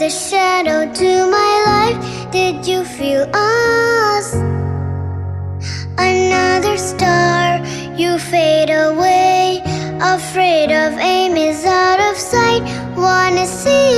a shadow to my life. Did you feel us? Another star, you fade away. Afraid of aim is out of sight. Wanna see